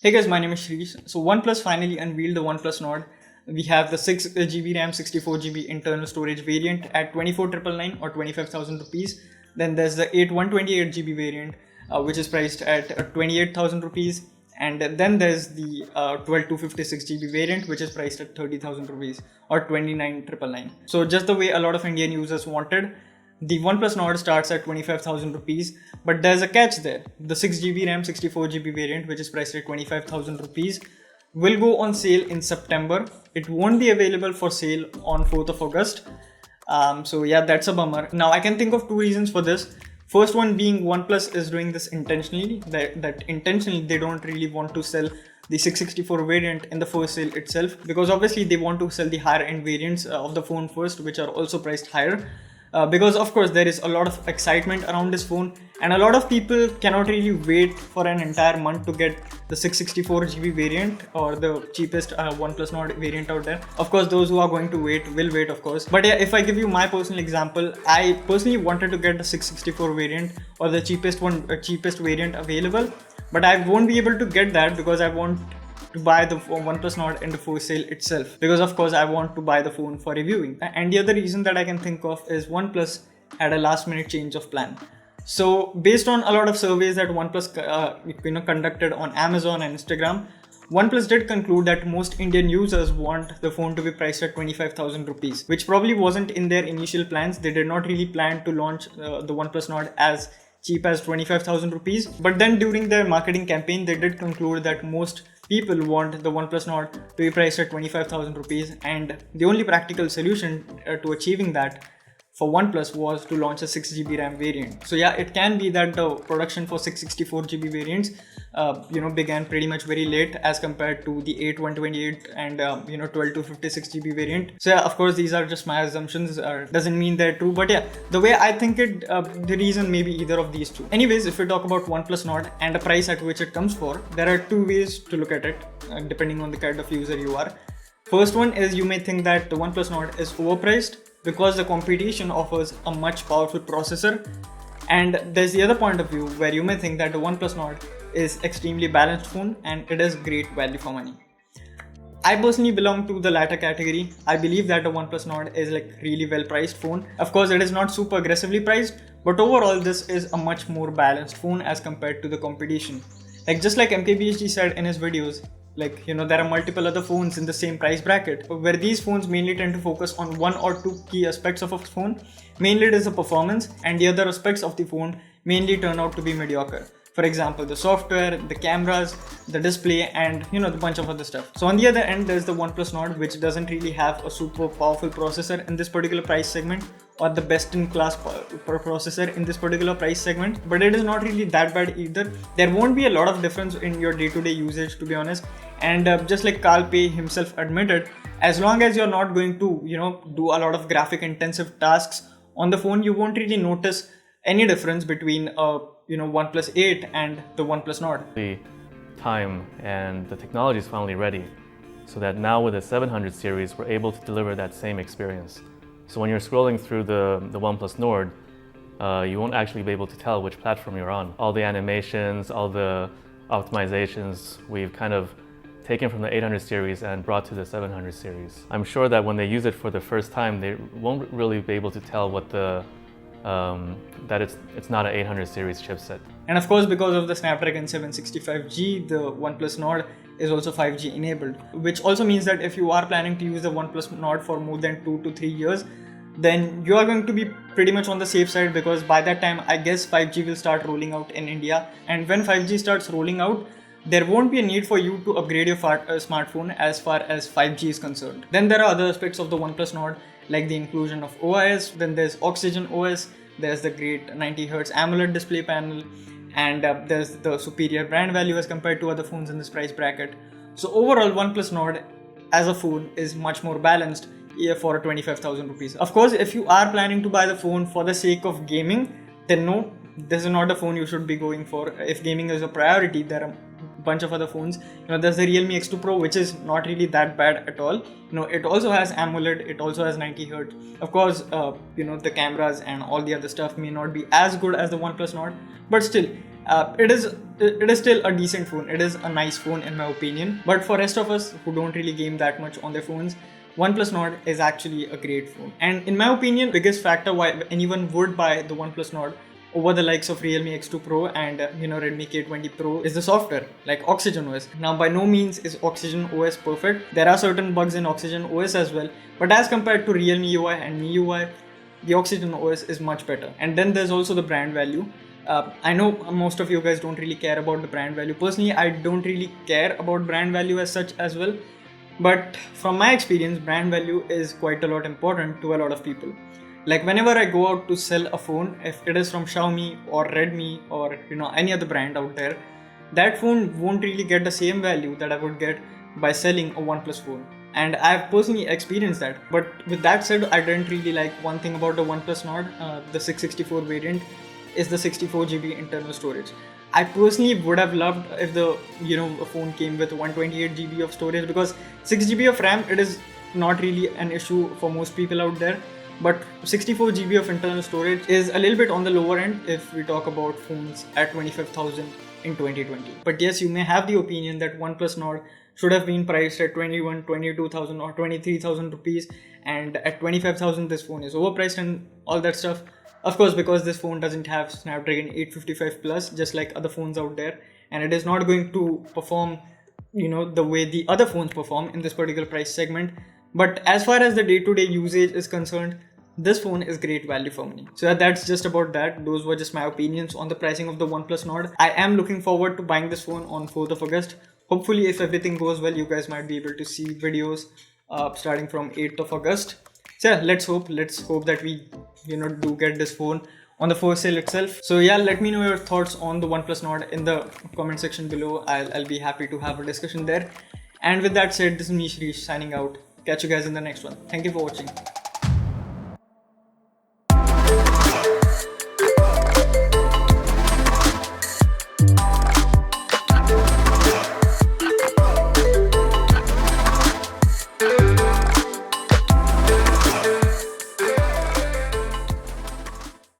Hey guys, my name is Shrish. So OnePlus finally unveiled the OnePlus Nord. We have the 6 GB RAM, 64 GB internal storage variant at 24,999 or 25,000 rupees. Then there's the 128 GB variant, which is priced at 28,000 rupees. And then there's the 12,256 GB variant, which is priced at 30,000 rupees or 29,999. So just the way a lot of Indian users wanted, the OnePlus Nord starts at 25,000 rupees, but there's a catch there. The 6 GB RAM, 64 GB variant, which is priced at 25,000 rupees, will go on sale in September. It won't be available for sale on 4th of August. So yeah, that's a bummer. Now I can think of two reasons for this. First one being OnePlus is doing this intentionally, that intentionally they don't really want to sell the 664 variant in the first sale itself, because obviously they want to sell the higher end variants of the phone first, which are also priced higher. Because of course there is a lot of excitement around this phone, and a lot of people cannot really wait for an entire month to get the 664 GB variant or the cheapest OnePlus Nord variant out there. Of course those who are going to wait will wait, of course. But yeah, if I give you my personal example, I personally wanted to get the 664 variant or the cheapest variant available, but I won't be able to get that because I want to buy the OnePlus Nord in the first sale itself, because of course I want to buy the phone for reviewing. And the other reason that I can think of is OnePlus had a last minute change of plan. So based on a lot of surveys that OnePlus conducted on Amazon and Instagram, OnePlus did conclude that most Indian users want the phone to be priced at 25,000 rupees, which probably wasn't in their initial plans. They did not really plan to launch the OnePlus Nord as cheap as 25,000 rupees. But then during their marketing campaign, they did conclude that most people want the OnePlus Nord to be priced at 25,000 rupees, and the only practical solution to achieving that for OnePlus was to launch a 6 GB RAM variant. So yeah, it can be that the production for 664 GB variants began pretty much very late as compared to the 128 and 12,256 GB variant. So yeah, of course these are just my assumptions, doesn't mean they're true, but yeah, the way I think it, the reason may be either of these two. Anyways, if we talk about OnePlus Nord and the price at which it comes for, there are two ways to look at it depending on the kind of user you are. First one is, you may think that the OnePlus Nord is overpriced because the competition offers a much powerful processor. And there's the other point of view where you may think that the OnePlus Nord is extremely balanced phone and it is great value for money. I personally belong to the latter category. I believe that the OnePlus Nord is like really well priced phone. Of course, it is not super aggressively priced, but overall this is a much more balanced phone as compared to the competition. Like just like MKBHD said in his videos, there are multiple other phones in the same price bracket, where these phones mainly tend to focus on one or two key aspects of a phone. Mainly it is the performance, and the other aspects of the phone mainly turn out to be mediocre. For example, the software, the cameras, the display, and the bunch of other stuff. So on the other end, there's the OnePlus Nord, which doesn't really have a super powerful processor in this particular price segment, or the best in class processor in this particular price segment, but it is not really that bad either. There won't be a lot of difference in your day-to-day usage, to be honest. And just like Carl Pei himself admitted, as long as you're not going to do a lot of graphic intensive tasks on the phone, you won't really notice any difference between OnePlus 8 and the OnePlus Nord. The time and the technology is finally ready, so that now with the 700 series we're able to deliver that same experience. So when you're scrolling through the OnePlus Nord, you won't actually be able to tell which platform you're on. All the animations, all the optimizations, we've kind of taken from the 800 series and brought to the 700 series. I'm sure that when they use it for the first time, they won't really be able to tell what that it's not an 800 series chipset. And of course, because of the Snapdragon 765G, the OnePlus Nord is also 5G enabled, which also means that if you are planning to use the OnePlus Nord for more than 2 to 3 years, then you are going to be pretty much on the safe side, because by that time I guess 5G will start rolling out in India, and when 5G starts rolling out, there won't be a need for you to upgrade your smartphone as far as 5G is concerned. Then there are other aspects of the OnePlus Nord, like the inclusion of OIS, then there's Oxygen OS, there's the great 90Hz AMOLED display panel, and there's the superior brand value as compared to other phones in this price bracket. So overall, OnePlus Nord as a phone is much more balanced for 25,000 rupees. Of course, if you are planning to buy the phone for the sake of gaming, then no, this is not a phone you should be going for. If gaming is a priority, there are bunch of other phones. There's the Realme X2 Pro, which is not really that bad at all. It also has AMOLED, it also has 90Hz. Of course, the cameras and all the other stuff may not be as good as the OnePlus Nord, but still, It is still a decent phone. It is a nice phone in my opinion. But for rest of us who don't really game that much on their phones, OnePlus Nord is actually a great phone. And in my opinion, biggest factor why anyone would buy the OnePlus Nord over the likes of Realme X2 Pro and Redmi K20 Pro is the software, like Oxygen OS. Now, by no means is Oxygen OS perfect. There are certain bugs in Oxygen OS as well, but as compared to Realme UI and MIUI, the Oxygen OS is much better. And then there's also the brand value. I know most of you guys don't really care about the brand value. Personally, I don't really care about brand value as such as well. But from my experience, brand value is quite a lot important to a lot of people. Like whenever I go out to sell a phone, if it is from Xiaomi or Redmi or any other brand out there, that phone won't really get the same value that I would get by selling a OnePlus phone. And I've personally experienced that. But with that said, I didn't really like one thing about the OnePlus Nord, the 664 variant, is the 64GB internal storage. I personally would have loved if the a phone came with 128GB of storage, because 6GB of RAM, it is not really an issue for most people out there. But 64GB of internal storage is a little bit on the lower end if we talk about phones at 25,000 in 2020. But yes, you may have the opinion that OnePlus Nord should have been priced at 21, 22,000 or 23,000 rupees, and at 25,000 this phone is overpriced and all that stuff. Of course, because this phone doesn't have Snapdragon 855 Plus, just like other phones out there, and it is not going to perform the way the other phones perform in this particular price segment. But as far as the day-to-day usage is concerned, this phone is great value for money. So that's just about that. Those were just my opinions on the pricing of the OnePlus Nord. I am looking forward to buying this phone on 4th of August. Hopefully, if everything goes well, you guys might be able to see videos starting from 8th of August. So yeah, let's hope that we do get this phone on the first sale itself. So yeah, let me know your thoughts on the OnePlus Nord in the comment section below. I'll be happy to have a discussion there. And with that said, this is me, Shrish, signing out. Catch you guys in the next one. Thank you for watching.